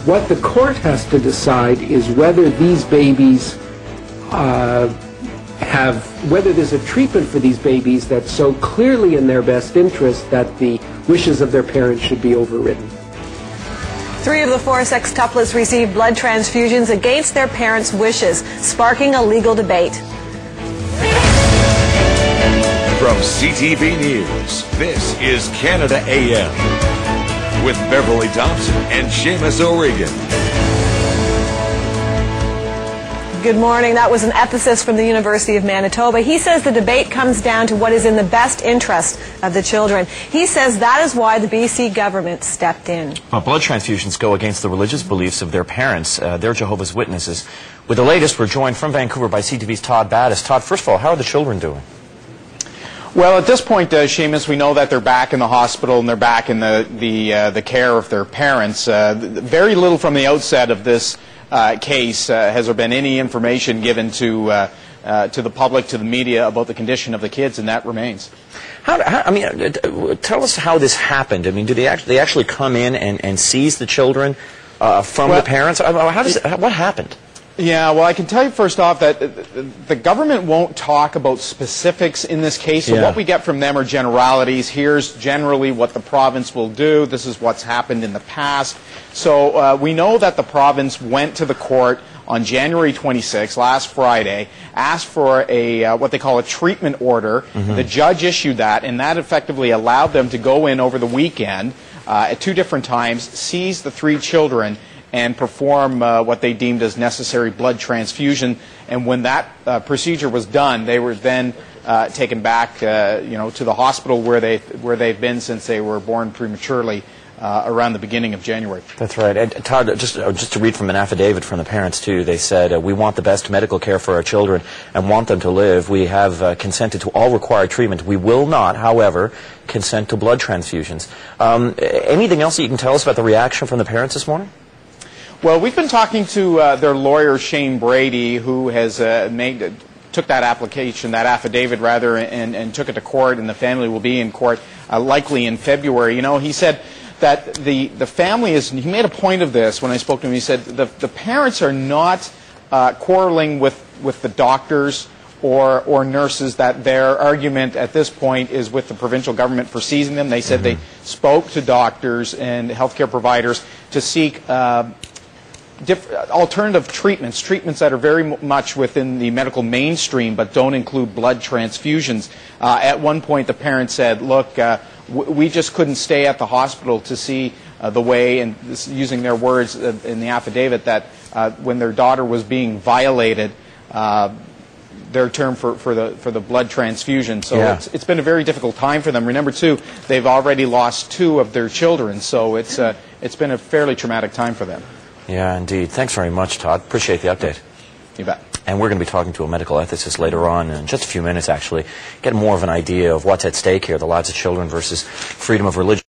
What the court has to decide is whether these babies whether there's a treatment for these babies that's so clearly in their best interest that the wishes of their parents should be overridden. 3 of the 4 sextuplets received blood transfusions against their parents' wishes, sparking a legal debate. From CTV News, this is Canada AM with Beverly Thompson and Seamus O'Regan. Good morning. That was an ethicist from the University of Manitoba. He says the debate comes down to what is in the best interest of the children. He says that is why the BC government stepped in. Well, blood transfusions go against the religious beliefs of their parents. They're Jehovah's Witnesses. With the latest, we're joined from Vancouver by CTV's Todd Battis. Todd, first of all, how are the children doing? Well, at this point, Seamus, we know that they're back in the hospital and they're back in the care of their parents. Very little from the outset of this case has there been any information given to the public, to the media, about the condition of the kids, and that remains. Tell us how this happened. I mean, do they actually come in and seize the children from the parents? What happened? Yeah, well, I can tell you first off that the government won't talk about specifics in this case, so what we get from them are generalities. Here's generally what the province will do. This is what's happened in the past. So we know that the province went to the court on January 26, last Friday, asked for a what they call a treatment order. The judge issued that, and that effectively allowed them to go in over the weekend at 2 different times, seize the 3 children, and perform what they deemed as necessary blood transfusion. And when that procedure was done, they were then taken back, to the hospital where they've been since they were born prematurely around the beginning of January. That's right. And Todd, just to read from an affidavit from the parents too, they said, we want the best medical care for our children and want them to live. We have consented to all required treatment. We will not, however, consent to blood transfusions. Anything else that you can tell us about the reaction from the parents this morning? Well, we've been talking to their lawyer, Shane Brady, who has took that application, that affidavit rather, and took it to court, and the family will be in court likely in February. You know, he said that the family is, he made a point of this when I spoke to him. He said the parents are not quarreling with the doctors or nurses, that their argument at this point is with the provincial government for seizing them. They said they spoke to doctors and healthcare providers to seek alternative treatments that are very much within the medical mainstream but don't include blood transfusions. At one point the parents said, look, we just couldn't stay at the hospital to see the way, and this, using their words in the affidavit, that when their daughter was being violated, their term for the blood transfusion. So it's been a very difficult time for them. Remember too, they've already lost 2 of their children, so it's been a fairly traumatic time for them. Yeah, indeed. Thanks very much, Todd. Appreciate the update. You bet. And we're going to be talking to a medical ethicist later on in just a few minutes, actually, get more of an idea of what's at stake here, the lives of children versus freedom of religion.